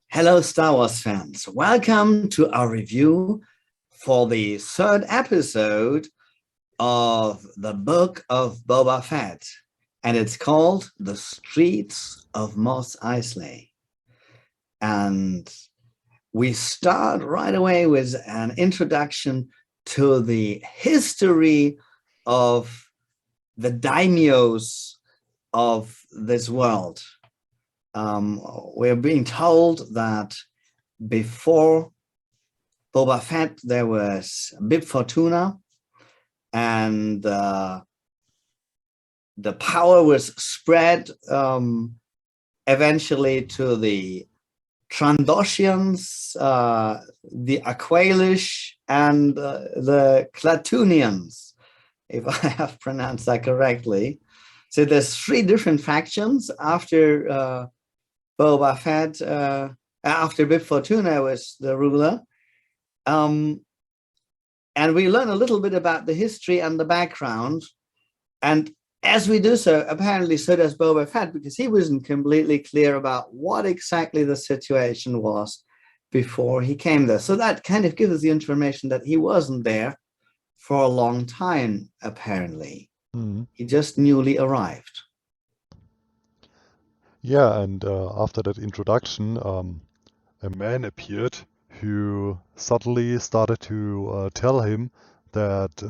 Hello, Star Wars fans. Welcome to our review for the third episode of the Book of Boba Fett. And it's called The Streets of Mos Eisley. And we start right away with an introduction to the history of the daimyos of this world. We're being told that before Boba Fett, there was Bib Fortuna, and the power was spread eventually to the Trandoshians, the Aqualish, and the Klatunians, if I have pronounced that correctly. So there's three different factions after Boba Fett, after Bib Fortuna was the ruler. And we learn a little bit about the history and the background. And as we do so, apparently so does Boba Fett, because he wasn't completely clear about what exactly the situation was before he came there. So that kind of gives us the information that he wasn't there for a long time, apparently. Mm-hmm. He just newly arrived. Yeah, and after that introduction, a man appeared who subtly started to tell him that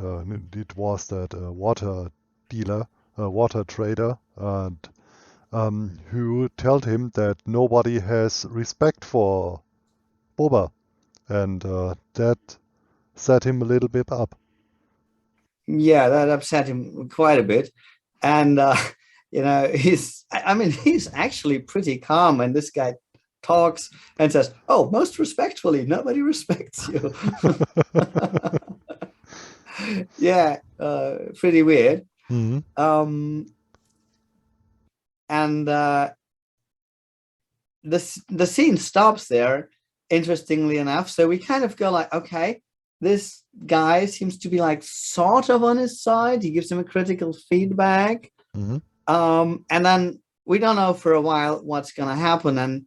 it was that water dealer, water trader, and who told him that nobody has respect for Boba, and that set him a little bit up. Yeah, that upset him quite a bit, and he's actually pretty calm when this guy talks and says, "Oh, most respectfully, nobody respects you." Yeah, pretty weird. Mm-hmm. And the scene stops there, interestingly enough. So we kind of go like, okay, this guy seems to be like sort of on his side. He gives him a critical feedback. Mm-hmm. And then we don't know for a while what's going to happen. And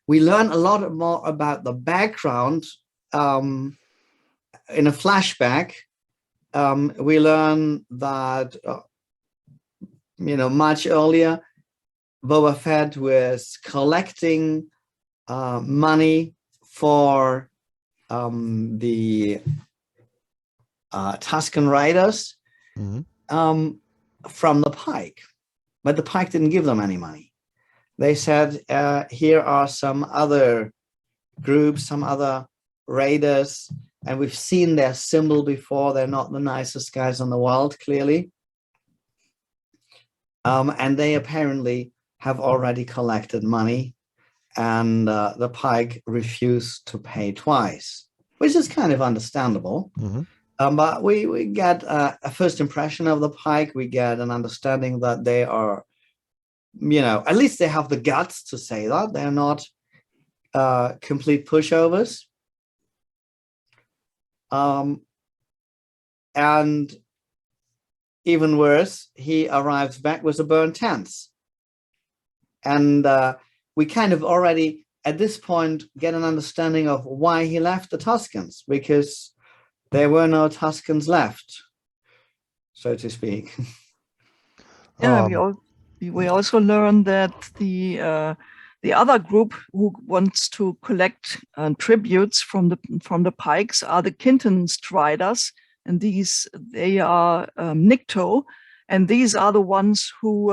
we learn a lot more about the background in a flashback. We learn that, much earlier, Boba Fett was collecting money for the Tusken Raiders, mm-hmm. From the Pike, but the Pike didn't give them any money. They said, here are some other groups, some other raiders, and we've seen their symbol before. They're not the nicest guys in the world, clearly. And they apparently have already collected money, and the Pike refused to pay twice, which is kind of understandable. Mm-hmm. But we get a first impression of the Pike. We get an understanding that they are, at least they have the guts to say that. They're not complete pushovers. And even worse, he arrives back with a burnt tents. And we kind of already, at this point, get an understanding of why he left the Tuskens, because there were no Tuskens left, so to speak. Yeah, we also learn that the other group who wants to collect tributes from the Pikes are the Kintan Striders, and they are Nikto, and these are the ones who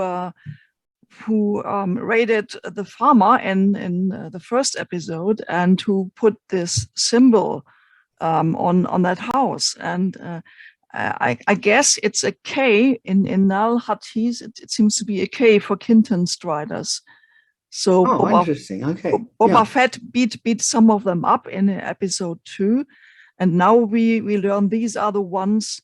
raided the farmer in the first episode, and who put this symbol on that house. And I guess it's a K in Nal Hutchis. It seems to be a K for Kintan Striders. So interesting. Okay. Boba Fett beat some of them up in episode 2, and now we learn these are the ones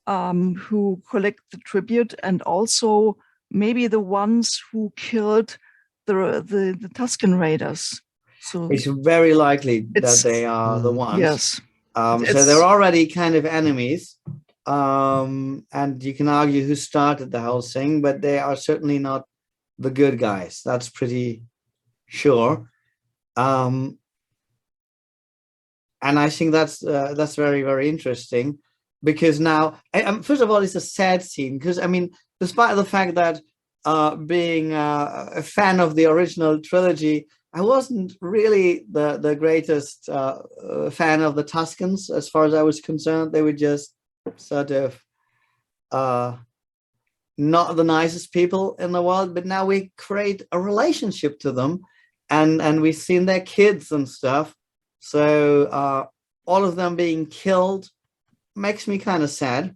who collect the tribute, and also maybe the ones who killed the Tusken Raiders. So it's very likely that they are the ones. Yes. So they're already kind of enemies. And you can argue who started the whole thing, but they are certainly not the good guys. That's pretty sure. And I think that's very, very interesting, because now, first of all, it's a sad scene, because I mean, despite the fact that being a fan of the original trilogy, I wasn't really the greatest fan of the Tuscans as far as I was concerned. They were just sort of not the nicest people in the world, but now we create a relationship to them, and we've seen their kids and stuff. So all of them being killed makes me kind of sad.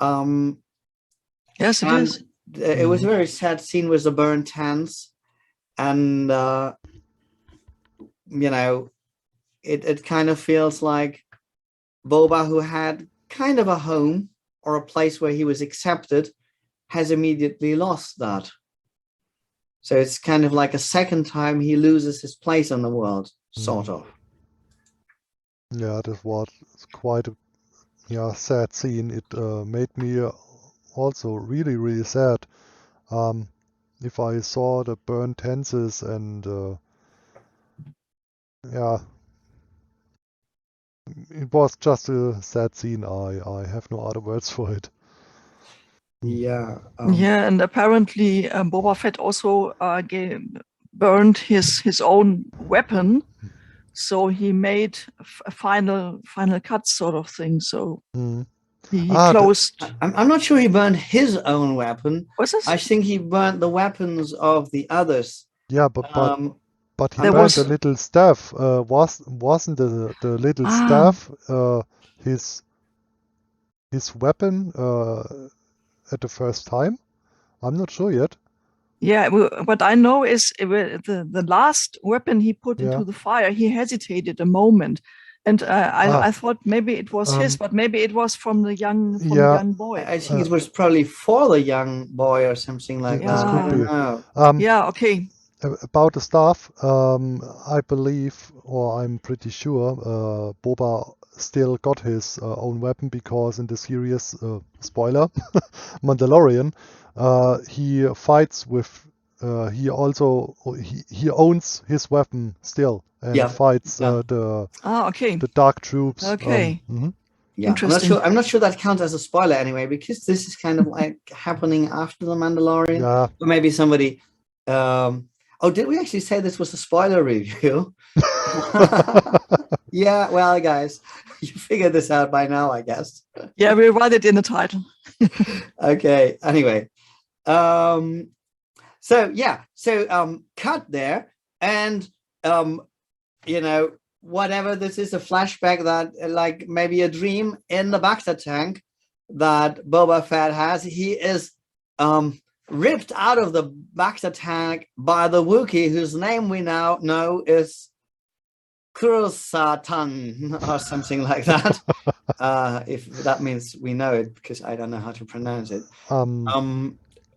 Yes, it is. It was a very sad scene with the burnt hands, and you know, it kind of feels like Boba, who had kind of a home or a place where he was accepted, has immediately lost that. So it's kind of like a second time he loses his place in the world, sort of. Yeah, that was quite a sad scene. It made me also really, really sad. If I saw the burnt tenses and yeah, it was just a sad scene. I have no other words for it. Yeah. Yeah, and apparently Boba Fett also burned his own weapon, so he made a final cut sort of thing. So he closed. I'm not sure he burned his own weapon. What's this? I think he burned the weapons of the others. Yeah, but he burned the little staff. Wasn't the little staff his weapon at the first time? I'm not sure yet. Yeah, what I know is the last weapon he put into the fire, he hesitated a moment. And I thought maybe it was his, but maybe it was from the young boy. I think it was probably for the young boy or something like that. I don't know. Yeah, okay. About the staff, I believe, or I'm pretty sure, Boba still got his own weapon, because in the series, spoiler, Mandalorian, he fights with, he owns his weapon still, and fights the dark troops. Okay. Yeah, I'm not sure that counts as a spoiler anyway, because this is kind of like happening after the Mandalorian. Yeah. Or maybe somebody. Oh, did we actually say this was a spoiler review? Yeah, well, guys, you figured this out by now, I guess. Yeah, we'll write it in the title. Okay, anyway. So cut there, and you know, whatever this is, a flashback that, like, maybe a dream in the Backseat Tank that Boba Fett has. He is ripped out of the Backseat Tank by the Wookie, whose name we now know is Kurosatan or something like that. If that means we know it, because I don't know how to pronounce it.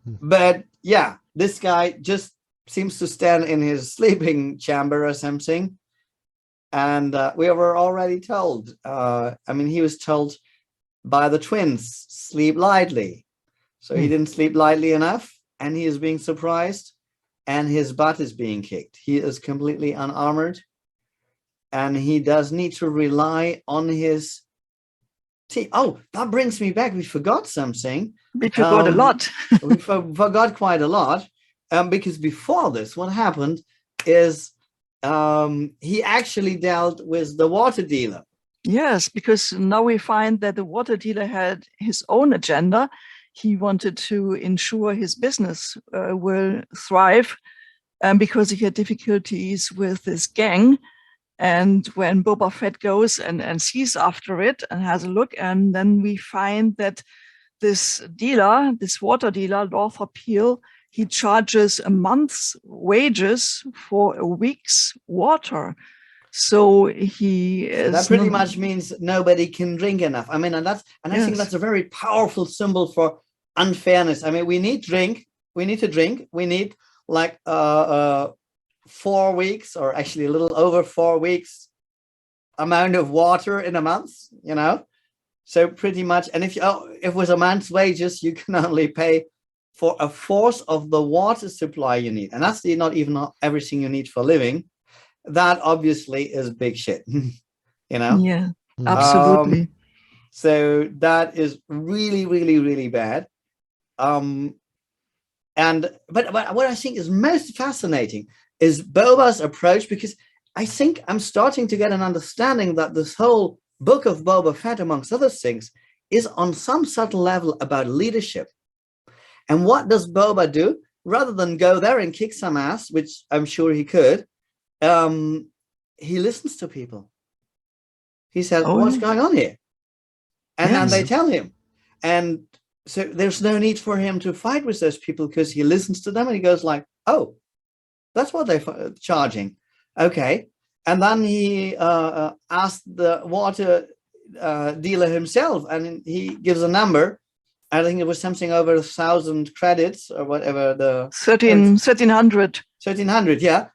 But yeah, this guy just seems to stand in his sleeping chamber or something. And we were already told, I mean, he was told by the twins, sleep lightly. So he didn't sleep lightly enough, and he is being surprised, and his butt is being kicked. He is completely unarmored, and he does need to rely on his team. Oh, that brings me back. We forgot something. We forgot a lot. We forgot quite a lot, because before this, what happened is he actually dealt with the water dealer. Yes, because now we find that the water dealer had his own agenda. He wanted to ensure his business will thrive, because he had difficulties with this gang. And when Boba Fett goes and sees after it and has a look, and then we find that this dealer, this water dealer, Lawford Peel, he charges a month's wages for a week's water. So that pretty much means nobody can drink enough. I mean, I think that's a very powerful symbol for unfairness. I mean, we need drink. We need to drink. We need like 4 weeks, or actually a little over 4 weeks amount of water in a month, you know? So pretty much, and if with a month's wages, you can only pay for a fourth of the water supply you need. And that's not even everything you need for living. that obviously is big shit, you know? Yeah, absolutely. So that is really, really, really bad. But what I think is most fascinating is Boba's approach, because I think I'm starting to get an understanding that this whole Book of Boba Fett, amongst other things, is on some subtle level about leadership. And what does Boba do? Rather than go there and kick some ass, which I'm sure he could, he listens to people. He says, what's going on here? And then they tell him. And so there's no need for him to fight with those people, because he listens to them and he goes like, oh, that's what they're charging. Okay. And then he asked the water dealer himself, and he gives a number. I think it was something over 1,000 credits or whatever. 1,300. 1,300, yeah.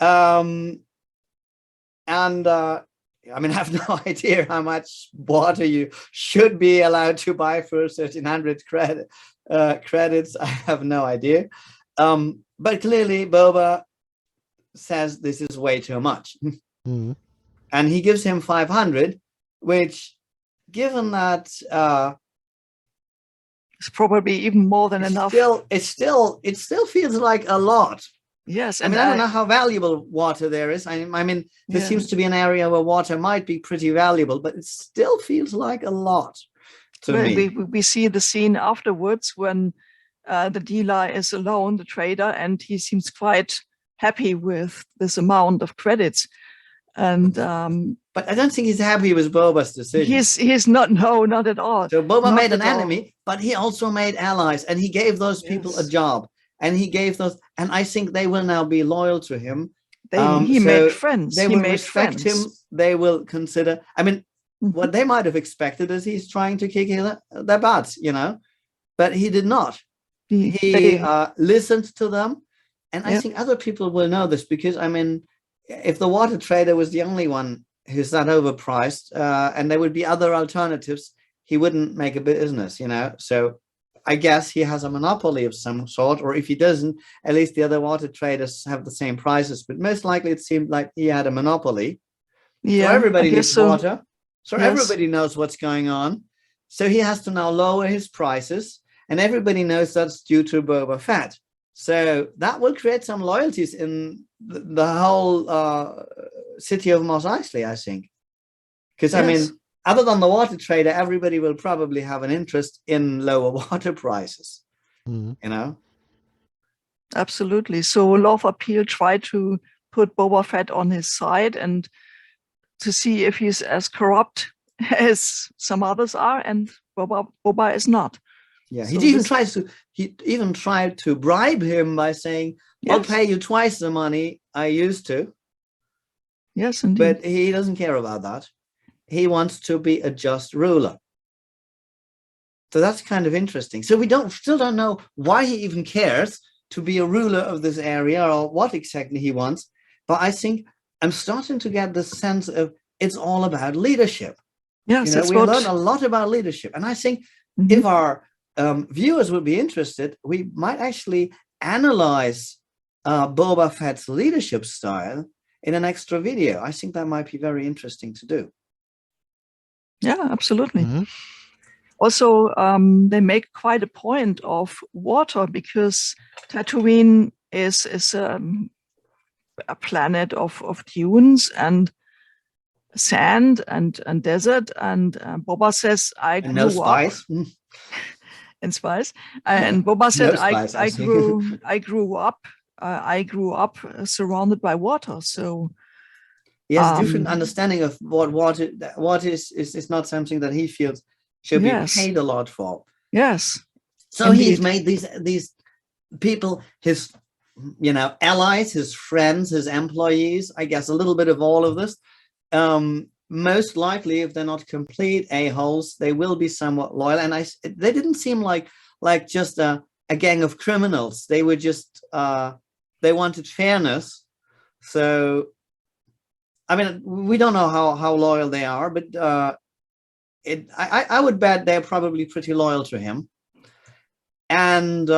I mean, I have no idea how much water you should be allowed to buy for 1,300 credits. I have no idea. But clearly, Boba says this is way too much. And he gives him 500, which, given that it's probably even more than enough. It still feels like a lot. Yes, I mean, I don't know how valuable water there is. I mean, there seems to be an area where water might be pretty valuable, but it still feels like a lot to me. We see the scene afterwards when the dealer is alone, the trader, and he seems quite happy with this amount of credits. And but I don't think he's happy with Boba's decision. He's not, no, not at all. So Boba made an enemy, but he also made allies, and he gave those people a job. And he gave those, and I think they will now be loyal to him. He made friends. They will respect him. They will consider. I mean, what they might have expected is he's trying to kick their butts, you know, but he did not. He listened to them, and I think other people will know this, because I mean, if the water trader was the only one who's that overpriced, and there would be other alternatives, he wouldn't make a business, you know. So I guess he has a monopoly of some sort, or if he doesn't, at least the other water traders have the same prices. But most likely it seemed like he had a monopoly. Yeah, so everybody needs water. So everybody knows what's going on. So he has to now lower his prices, and everybody knows that's due to Boba Fett. So that will create some loyalties in the whole city of Mos Eisley, I think. Because, I mean, other than the water trader, everybody will probably have an interest in lower water prices, you know? Absolutely. So Lord Appeal tried to put Boba Fett on his side and to see if he's as corrupt as some others are, and Boba is not. Yeah, so he even tried to bribe him by saying, I'll pay you twice the money I used to. Yes, indeed. But he doesn't care about that. He wants to be a just ruler. So that's kind of interesting. So we still don't know why he even cares to be a ruler of this area, or what exactly he wants. But I think I'm starting to get the sense of it's all about leadership. Yes, we learn a lot about leadership. And I think if our viewers would be interested, we might actually analyze Boba Fett's leadership style in an extra video. I think that might be very interesting to do. Yeah, absolutely. Also, they make quite a point of water, because Tatooine is a planet of dunes and sand and desert, and Boba says, I grew no spice. up and spice, and Boba said, no I grew up surrounded by water. So he has different understanding of what water is not something that he feels should be paid a lot for. Yes. So indeed. He's made these people his allies, his friends, his employees, I guess a little bit of all of this. Most likely, if they're not complete a-holes, they will be somewhat loyal. And they didn't seem like just a gang of criminals. They were just they wanted fairness. So I mean, we don't know how loyal they are, but I would bet they're probably pretty loyal to him. And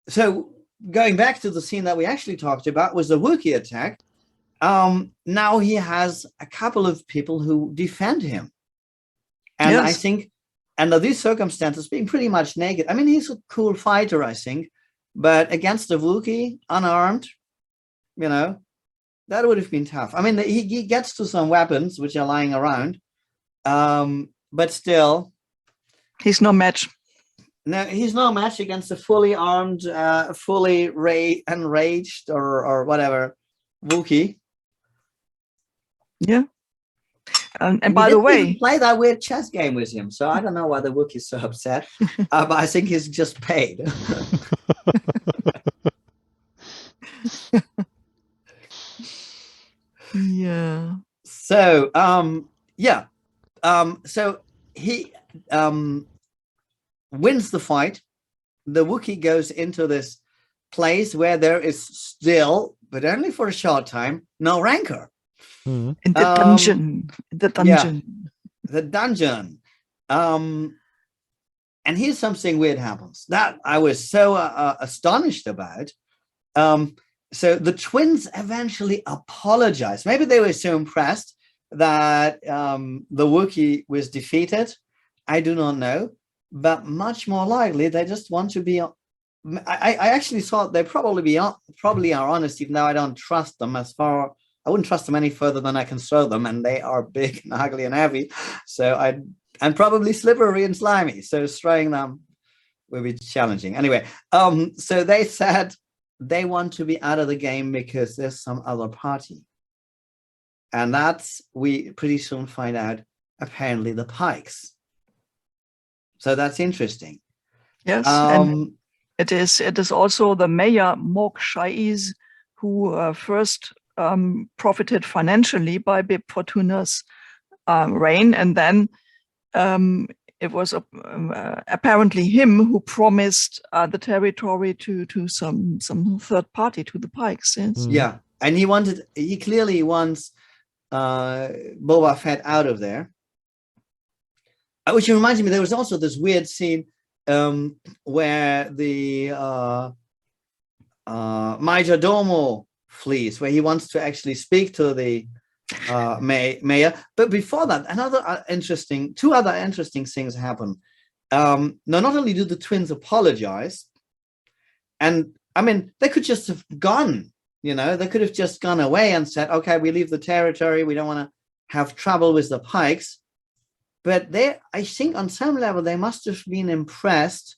so going back to the scene that we actually talked about was the Wookie attack. now he has a couple of people who defend him. And Yes. I think under these circumstances, being pretty much naked, I mean, he's a cool fighter, I think, but against a Wookiee, unarmed, you know, that would have been tough. I mean, he gets to some weapons which are lying around, but still. He's no match. No, he's no match against a fully armed, fully enraged or whatever Wookiee. Yeah. And by the way, play that weird chess game with him, so I don't know why the Wookiee's so upset. But I think he's just paid. Yeah. So so he wins the fight. The Wookiee goes into this place where there is still, but only for a short time, no Rancor. Mhm. In the dungeon. The dungeon. Yeah, the dungeon. And here's something weird happens that I was so astonished about. So the twins eventually apologize. Maybe they were so impressed that the Wookiee was defeated. I do not know, but much more likely they just want to be. I actually thought they probably are honest, even though I don't trust them as far. I wouldn't trust them any further than I can throw them, and they are big and ugly and heavy. So and probably slippery and slimy. So throwing them will be challenging. Anyway, so they said they want to be out of the game because there's some other party. And that's, we pretty soon find out, apparently the Pikes. So that's interesting. Yes, and it is also the mayor, Mork Shais, who first profited financially by Bib Fortuna's reign, and then it was apparently him who promised the territory to some third party, to the Pikes. Yes. Yeah, and he clearly wants Boba Fett out of there. Which reminds me, there was also this weird scene where the Major Domo flees, where he wants to actually speak to the mayor. But before that, two other interesting things happen. Now, not only do the twins apologize, and I mean, they could just have gone, they could have just gone away and said, okay, we leave the territory. We don't want to have trouble with the Pikes. But I think on some level, they must have been impressed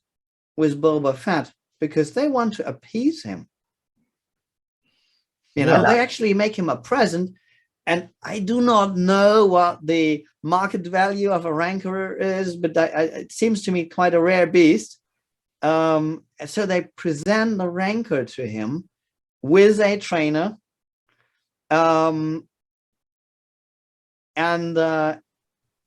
with Boba Fett because they want to appease him. They actually make him a present. And I do not know what the market value of a Rancor is, but it seems to me quite a rare beast. So they present the Rancor to him with a trainer.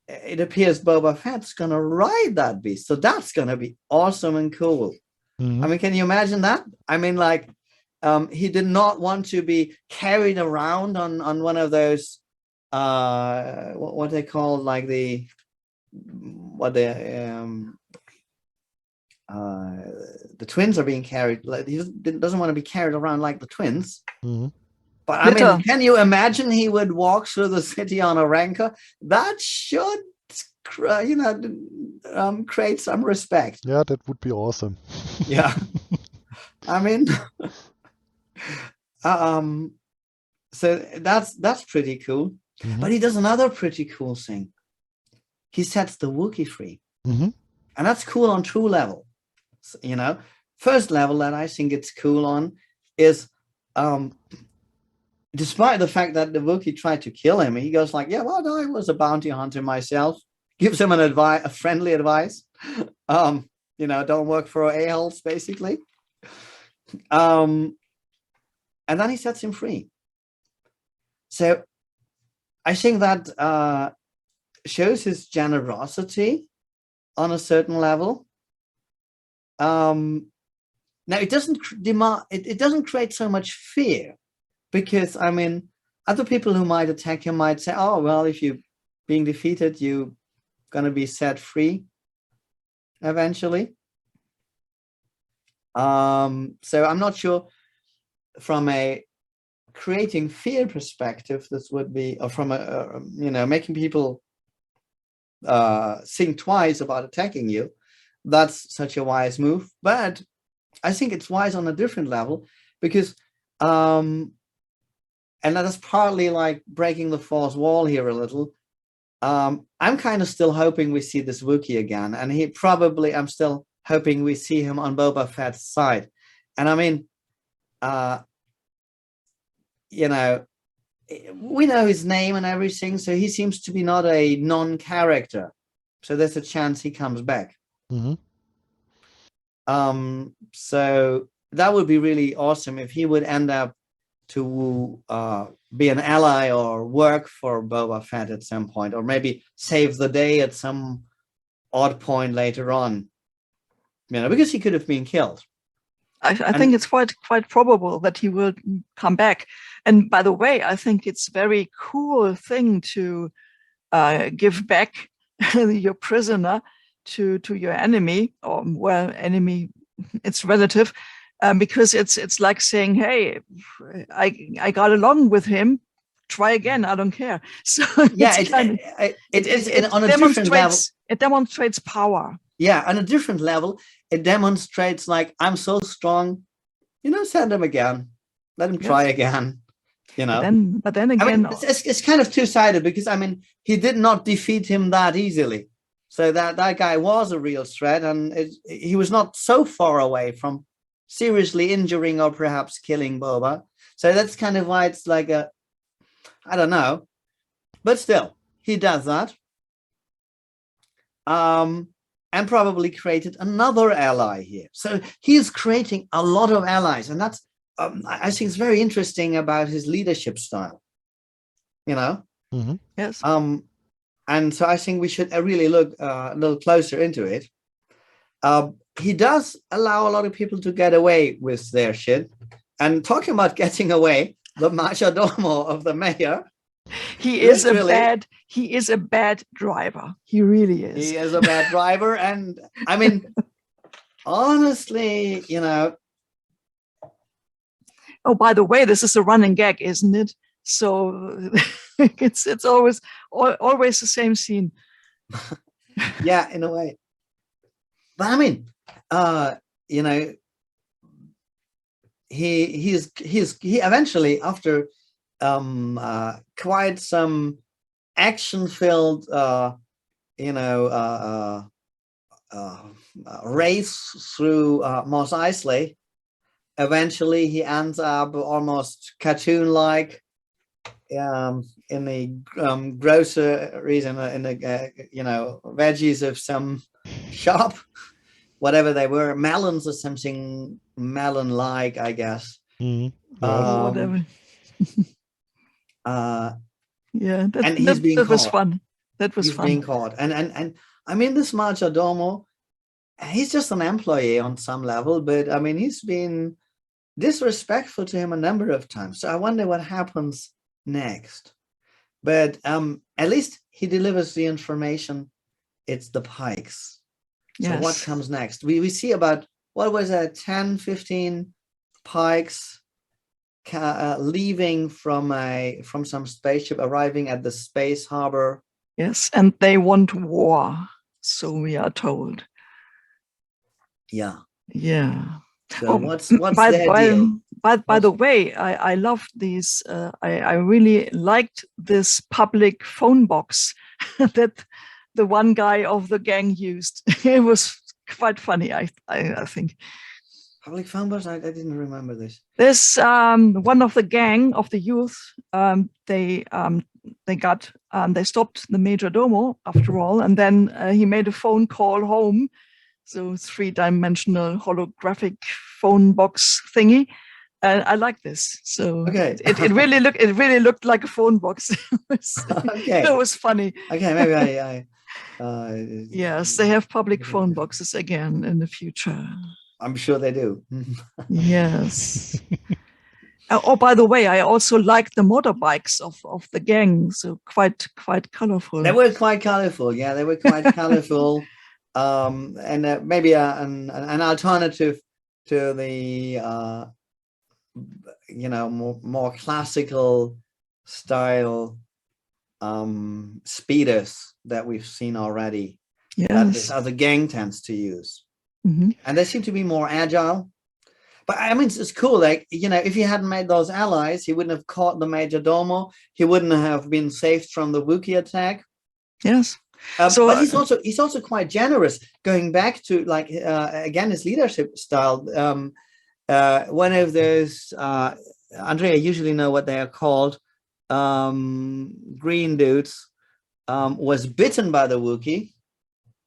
It appears Boba Fett's going to ride that beast. So that's going to be awesome and cool. Mm-hmm. I mean, can you imagine that? I mean, like, he did not want to be carried around on one of those, what they call, like the twins are being carried. Like, he doesn't want to be carried around like the twins. Mm-hmm. But I mean, can you imagine he would walk through the city on a Rancor? That should, create some respect. Yeah, that would be awesome. Yeah. I mean, so that's pretty cool. Mm-hmm. But he does another pretty cool thing. He sets the Wookiee free. Mm-hmm. And that's cool on two levels. First level that I think it's cool on is, despite the fact that the Wookiee tried to kill him, he goes like, yeah, well, I was a bounty hunter myself. Gives him a friendly advice. Don't work for a-holes, basically. And then he sets him free. So I think that shows his generosity on a certain level. Now it doesn't create so much fear. Because, I mean, other people who might attack him might say, oh, well, if you're being defeated, you're going to be set free eventually. So I'm not sure from a creating fear perspective, this would be, or from a, making people think twice about attacking you. That's such a wise move. But I think it's wise on a different level, because and that is partly like breaking the fourth wall here a little. I'm kind of still hoping we see this Wookiee again, and I'm still hoping we see him on Boba Fett's side. And I mean, we know his name and everything, so he seems to be not a non-character. So there's a chance he comes back. Mm-hmm. So that would be really awesome if he would end up to be an ally or work for Boba Fett at some point, or maybe save the day at some odd point later on, because he could have been killed. I think it's quite probable that he will come back. And by the way, I think it's a very cool thing to give back your prisoner to your enemy, or enemy, it's relative, because it's like saying, hey, I got along with him, try again, I don't care. So yeah, it on a different level. It demonstrates power. Yeah, on a different level, it demonstrates like, I'm so strong, send him again, let him try again, But then again, it's kind of two-sided, because he did not defeat him that easily. So that guy was a real threat, and he was not so far away from seriously injuring or perhaps killing Boba. So that's kind of why it's like I don't know, but still, he does that. And probably created another ally here. So he's creating a lot of allies, and that's I think it's very interesting about his leadership style. Mm-hmm. Yes. And so I think we should really look a little closer into it. He does allow a lot of people to get away with their shit. And talking about getting away, the majordomo of the mayor. He is a bad driver. He really is. He is a bad driver. And honestly, Oh, by the way, this is a running gag, isn't it? So it's always the same scene. Yeah, in a way. But he eventually, after quite some action-filled race through Mos Eisley, eventually he ends up almost cartoon-like in the groceries, in the veggies of some shop, whatever they were, melons or something melon-like, I guess. Mm-hmm. Whatever. Yeah, that was fun. That was fun. Being caught, and this majordomo, he's just an employee on some level, but he's been disrespectful to him a number of times. So I wonder what happens next. But at least he delivers the information. It's the Pikes. So yes. What comes next? We see about, what was it, 10, 15 Pikes leaving from some spaceship, arriving at the space harbor. Yes, and they want war, so we are told. Yeah. So what's their deal? By the way, I loved these. I really liked this public phone box that the one guy of the gang used. It was quite funny, I think. Public phone box? I didn't remember this. This one of the gang of the youth. They stopped the majordomo after all, and then he made a phone call home. So 3-dimensional holographic phone box thingy. I like this. So okay. it really looked like a phone box. It was funny. Okay, maybe I yes, they have public phone boxes again in the future. I'm sure they do. Yes. Oh, by the way, I also liked the motorbikes of the gang. So quite colorful. They were quite colorful. Yeah, they were quite colorful. And maybe an alternative to the more classical style speeders that we've seen already. Yes. That this other gang tends to use. And they seem to be more agile. But I mean, it's cool. Like, if he hadn't made those allies, he wouldn't have caught the Major Domo. He wouldn't have been saved from the Wookiee attack. Yes. But he's also quite generous. Going back to again his leadership style. One of those Andrea usually know what they are called. Green dudes was bitten by the Wookiee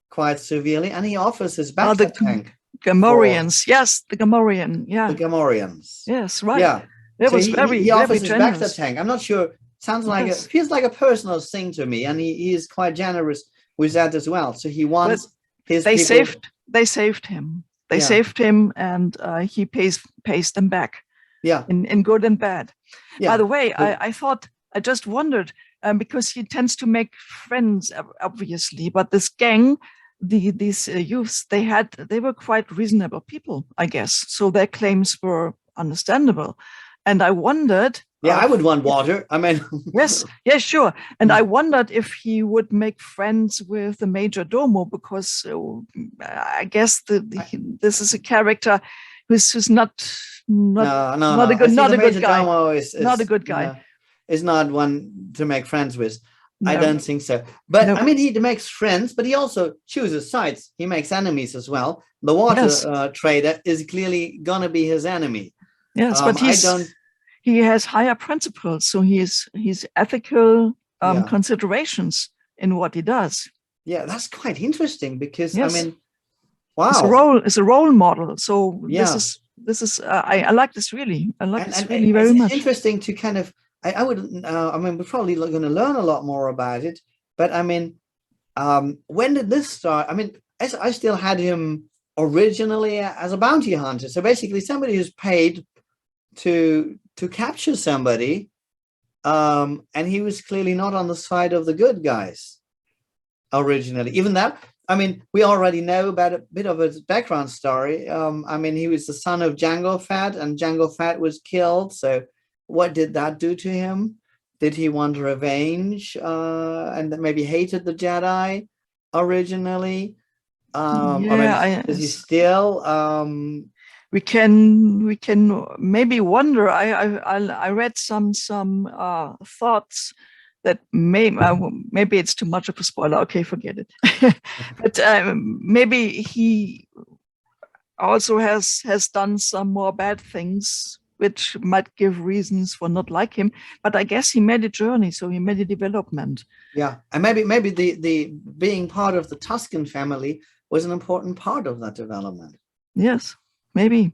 quite severely, and he offers his Backseat Tank. Gamorreans, yes, the Gamorrean, yeah. The Gamorreans. Yes, right. Yeah. That So was he offers his generous. Backseat Tank. I'm not sure. Sounds like feels like a personal thing to me, and he is quite generous with that as well. So he wants his they people. They saved him. They saved him, and he pays them back. Yeah. In good and bad. Yeah. By the way, I just wondered, because he tends to make friends, obviously, but this gang, these youths, they were quite reasonable people, I guess. So their claims were understandable. And I wondered. Yeah, I would want water. I mean. Yes, sure. And I wondered if he would make friends with the Major Domo, because I guess this is a character who's not a good guy. Not a good guy. Is not one to make friends with. No. I don't think so. But I mean, he makes friends, but he also chooses sides. He makes enemies as well. The water trader is clearly gonna be his enemy. Yes, but he has higher principles, so he's ethical considerations in what he does. Yeah, that's quite interesting, because I mean, wow, it's a role model. So this is I like this really. I like this really very much. It's interesting to kind of. I would. I mean, we're probably going to learn a lot more about it. But I mean, when did this start? I mean, I still had him originally as a bounty hunter. So basically, somebody who's paid to capture somebody, and he was clearly not on the side of the good guys originally. Even that, I mean, we already know about a bit of his background story. I mean, he was the son of Jango Fett, and Jango Fett was killed. So what did that do to him? Did he want revenge, and maybe hated the Jedi originally? Is he still? We can maybe wonder. I read some thoughts that maybe it's too much of a spoiler. Okay, forget it. But maybe he also has done some more bad things, which might give reasons for not like him. But I guess he made a journey, so he made a development. Yeah, and maybe the being part of the Tusken family was an important part of that development. Yes, maybe.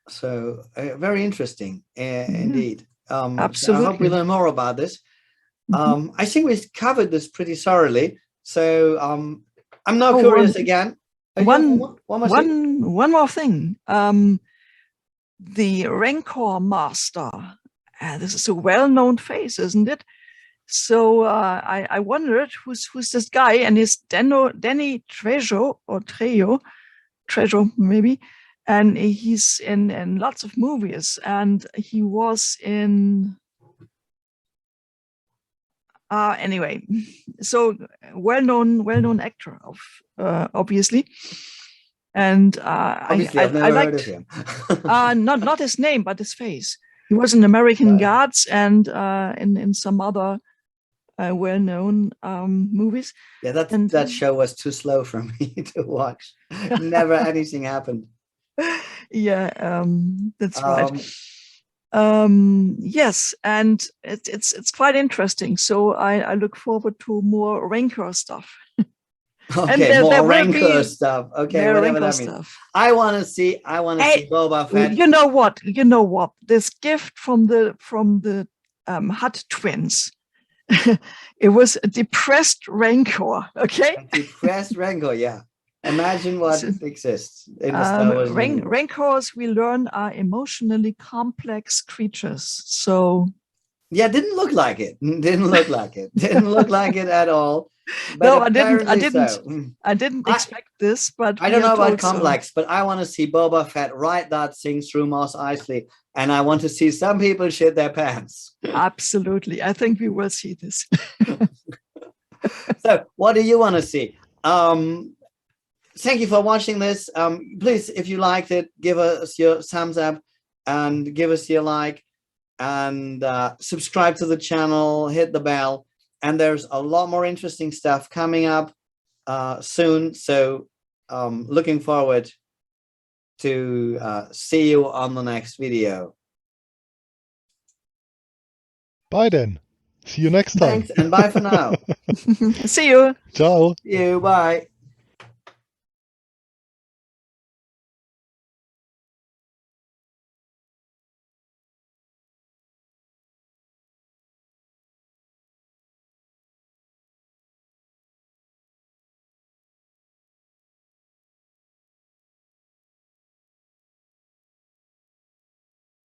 So very interesting, indeed. Absolutely. I hope we learn more about this. I think we've covered this pretty thoroughly. So I'm now curious again. One more thing. The Rancor master. This is a well-known face, isn't it? So I wondered who's this guy, and it's Danny Trejo maybe, and he's in lots of movies, and he was in. Anyway, so well-known actor, obviously. And obviously, I've never heard of him. not his name, but his face. He was in American Gods and in some other well-known movies. Yeah, that show was too slow for me to watch. Never anything happened. Yeah, that's right. Yes, and it's quite interesting. So I look forward to more Rancor stuff. Okay, more Rancor stuff. Okay, whatever that means. Stuff. I want to see Boba Fett. You know what? This gift from the Hutt twins. It was a depressed Rancor. Okay, a depressed Rancor. Yeah. Imagine what exists in the Star Wars Rancors, we learn, are emotionally complex creatures. So yeah, didn't look like it. Didn't look like it at all. But no, I didn't expect this, but I don't know about complex, but I want to see Boba Fett ride that thing through Mos Eisley and I want to see some people shit their pants. Absolutely. I think we will see this. So what do you want to see? Thank you for watching this. Please, if you liked it, give us your thumbs up and give us your like, and subscribe to the channel, hit the bell. And there's a lot more interesting stuff coming up soon. So looking forward to see you on the next video. Bye then. See you next time. Thanks, and bye for now. See you. Ciao. See you, bye.